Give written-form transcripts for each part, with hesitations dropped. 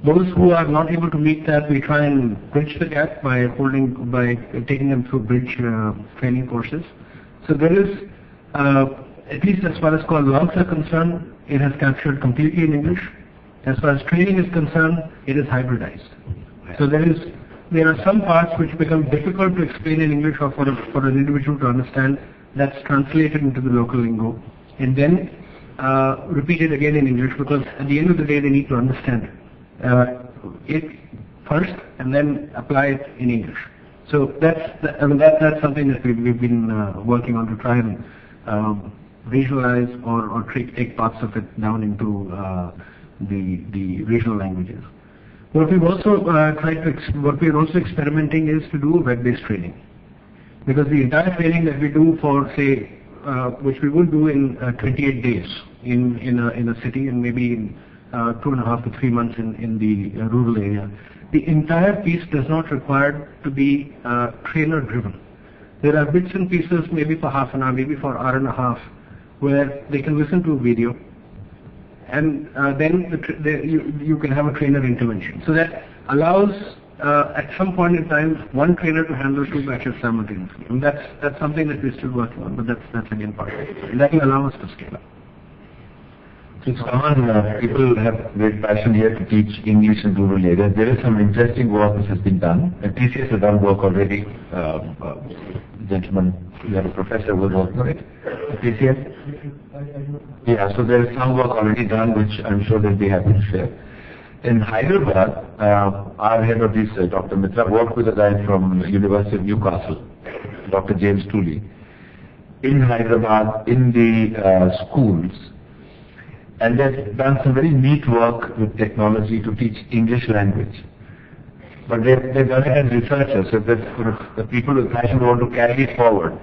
Those who are not able to meet that, we try and bridge the gap by taking them through bridge training courses. So there is, at least as far as call logs are concerned, it has captured completely in English. As far as training is concerned, it is hybridized. So there are some parts which become difficult to explain in English or for an individual to understand. That's translated into the local lingo, and then repeated again in English, because at the end of the day they need to understand it first and then apply it in English. So that's something that we've been working on to try and visualize or take parts of it down into the regional languages. What we've also what we're also experimenting is to do web-based training, because the entire training that we do for, say, which we will do in 28 days in a city, and maybe in 2.5 to 3 months in the rural area. The entire piece does not require to be trainer driven. There are bits and pieces, maybe for half an hour, maybe for an hour and a half, where they can listen to a video, and then you can have a trainer intervention. So that allows at some point in time one trainer to handle 2 batches simultaneously. And that's something that we're still working on, but that's again part of it. And that will allow us to scale up. It's common, people have great passion here to teach English in rural areas. There is some interesting work which has been done. TCS has done work already. Gentlemen, you have a professor who was working on it. TCS? Yeah, so there is some work already done which I'm sure they'll be happy to share. In Hyderabad, our head of research, Dr. Mitra, worked with a guy from University of Newcastle, Dr. James Tooley, in Hyderabad, in the schools. And they've done some very neat work with technology to teach English language. But they've done it as researchers, so that the people with passion want to carry it forward,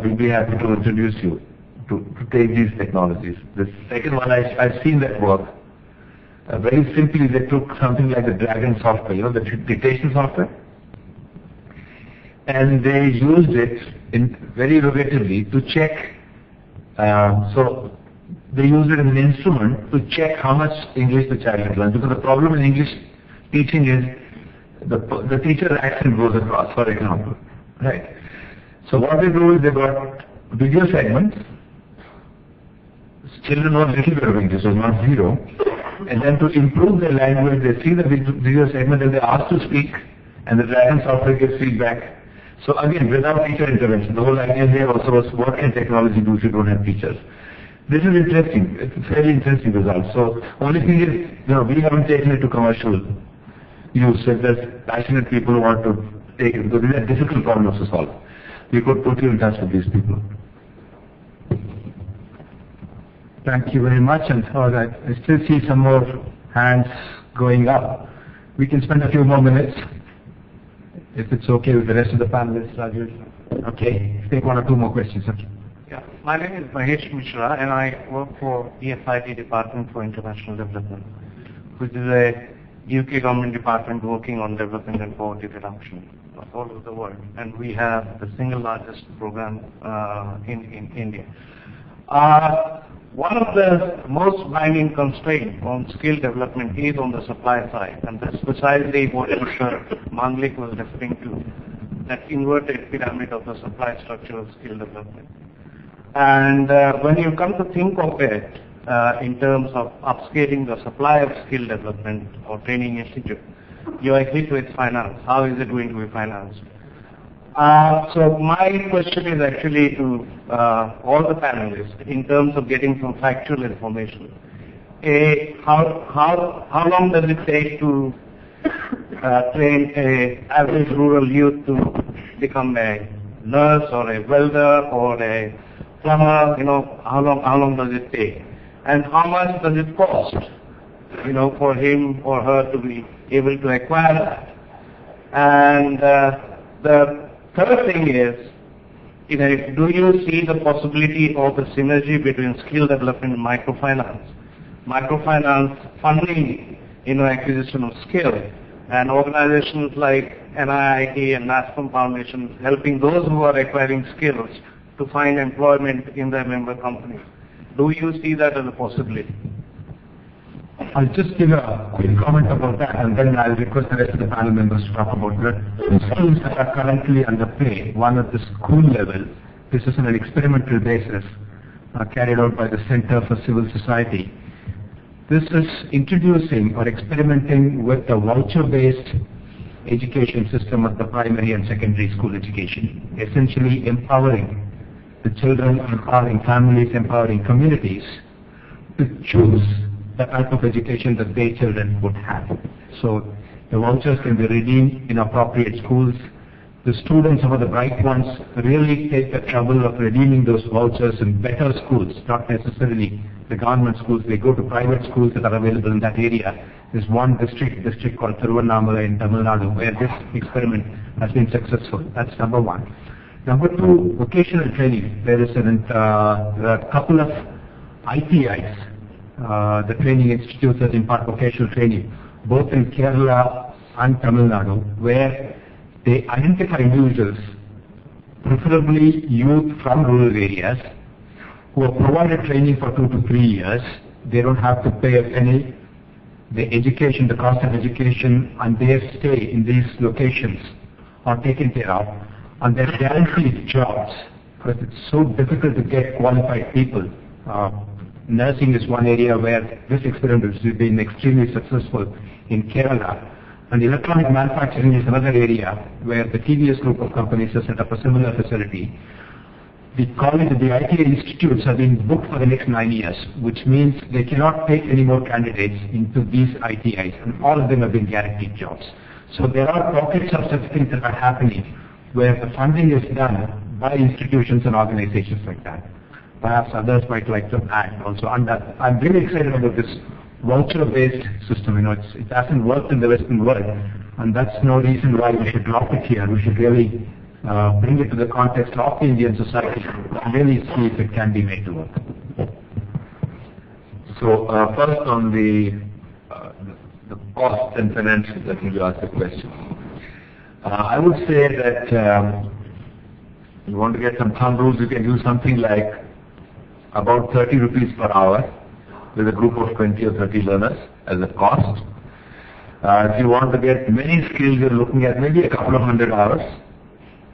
we'll be happy to introduce you to take these technologies. The second one, I've seen that work. Very simply, they took something like the Dragon software, the dictation software, and they used it very innovatively to check. So they use it as an instrument to check how much English the child has learned. Because the problem in English teaching is the teacher's accent goes across, for example. Right? So what they do is they got video segments. Children know a little bit of English, so not zero. And then to improve their language, they see the video segment and they ask to speak, and the Dragon software gives feedback. So again, without teacher intervention, the whole idea here also was what can technology do if you don't have teachers. This is interesting. It's a very interesting result. So only thing is, we haven't taken it to commercial use. So if there's passionate people who want to take it, because these are difficult problems to solve, we could put you in touch with these people. Thank you very much. And I still see some more hands going up. We can spend a few more minutes, if it's okay with the rest of the panelists, Rajesh. Okay, take 1 or 2 more questions. Okay. Yeah, my name is Mahesh Mishra, and I work for ESIT Department for International Development, which is a UK government department working on development and poverty reduction all over the world. And we have the single largest program in India. One of the most binding constraints on skill development is on the supply side, and that's precisely what Mr. Manglik was referring to, that inverted pyramid of the supply structure of skill development. And when you come to think of it in terms of upscaling the supply of skill development or training institute, you are hit with finance. How is it going to be financed? So my question is actually to all the panelists in terms of getting some factual information. How long does it take to train an average rural youth to become a nurse or a welder or a plumber? How long does it take? And how much does it cost, for him or her to be able to acquire that? And the third thing is, do you see the possibility of a synergy between skill development and microfinance? Microfinance funding, acquisition of skill, and organizations like NIIT and National Foundation helping those who are acquiring skills to find employment in their member companies. Do you see that as a possibility? I'll just give a quick comment about that, and then I'll request the rest of the panel members to talk about the schemes that are currently under play. One at the school level. This is on an experimental basis carried out by the Center for Civil Society. This is introducing or experimenting with a voucher-based education system at the primary and secondary school education, essentially empowering the children, empowering families, empowering communities to choose the type of education that their children would have. So the vouchers can be redeemed in appropriate schools. The students, some of the bright ones, really take the trouble of redeeming those vouchers in better schools, not necessarily the government schools. They go to private schools that are available in that area. There's one district called Thiruvannamalai in Tamil Nadu where this experiment has been successful. That's number one. Number two, vocational training. There is a couple of ITIs, the training institutes that impart vocational training, both in Kerala and Tamil Nadu, where they identify users, preferably youth from rural areas, who are provided training for 2 to 3 years. They don't have to pay a penny. The education, the cost of education, and their stay in these locations are taken care of, and they're guaranteed jobs because it's so difficult to get qualified people. Nursing is one area where this experiment has been extremely successful in Kerala. And electronic manufacturing is another area where the TVS group of companies has set up a similar facility. The college, the ITA institutes have been booked for the next 9 years, which means they cannot take any more candidates into these ITIs, and all of them have been guaranteed jobs. So there are pockets of such things that are happening where the funding is done by institutions and organizations like that. Perhaps others might like to add also. And I'm really excited about this voucher-based system. It hasn't worked in the Western world, and that's no reason why we should drop it here. We should really bring it to the context of the Indian society and really see if it can be made to work. So first on the cost and financials, I think you asked the question. I would say that you want to get some thumb rules, you can use something like about 30 rupees per hour with a group of 20 or 30 learners as a cost. If you want to get many skills, you're looking at maybe a couple of 100 hours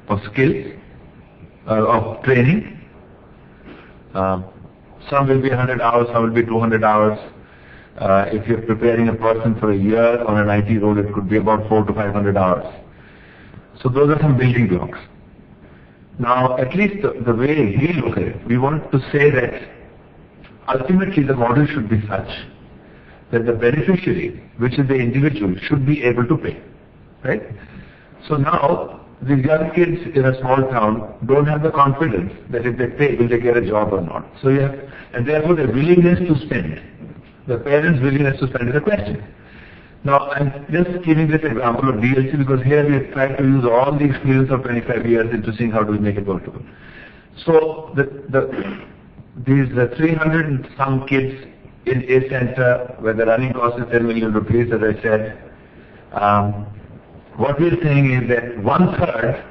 of skills, of training. Some will be 100 hours, some will be 200 hours. If you're preparing a person for a year on an IT role, it could be about 400 to 500 hours. So those are some building blocks. Now, at least the way we look at it, we want to say that ultimately the model should be such that the beneficiary, which is the individual, should be able to pay. Right? So now, these young kids in a small town don't have the confidence that if they pay, will they get a job or not. So and therefore the willingness to spend, the parents' willingness to spend is a question. Now, I'm just giving this example of DLC because here we have tried to use all the experience of 25 years into seeing how do we make it workable. So these 300 and some kids in a center where the running cost is 10 million rupees, as I said, what we're saying is that 1/3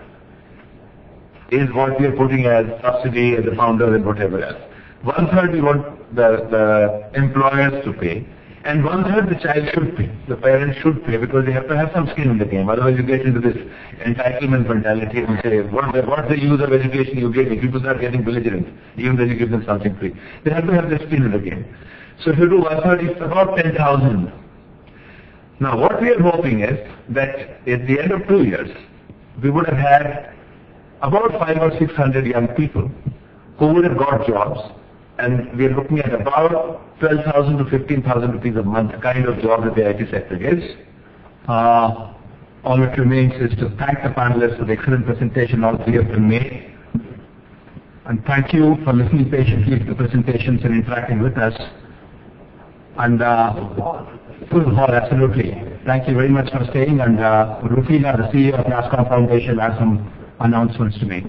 is what we are putting as subsidy as the founder and whatever else. 1/3 we want the employers to pay, and 1/3 the child should pay. The parents should pay because they have to have some skin in the game. Otherwise you get into this entitlement mentality and say, what's the use of education you get? People start getting belligerent, even though you give them something free. They have to have their skin in the game. So if you do 1/3, it's about 10,000. Now what we are hoping is that at the end of 2 years, we would have had about 500 or 600 young people who would have got jobs, and we are looking at about 12,000 to 15,000 rupees a month kind of job that the IT sector gives. All that remains is to thank the panelists for the excellent presentation all three of them made. And thank you for listening patiently to the presentations and interacting with us. And full hall, absolutely. Thank you very much for staying. And Rufina, the CEO of NASCOM Foundation, has some announcements to make.